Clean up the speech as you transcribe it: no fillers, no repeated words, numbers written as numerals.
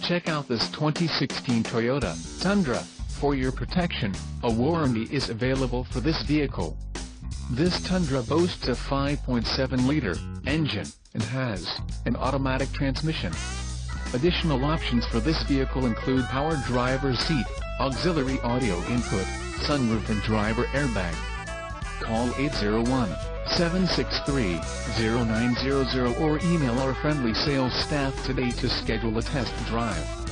Check out this 2016 Toyota Tundra. For your protection, a warranty is available for this vehicle. This Tundra boasts a 5.7-liter engine and has an automatic transmission. Additional options for this vehicle include power driver's seat, auxiliary audio input, sunroof and driver airbag. Call 801-763-0900 or email our friendly sales staff today to schedule a test drive.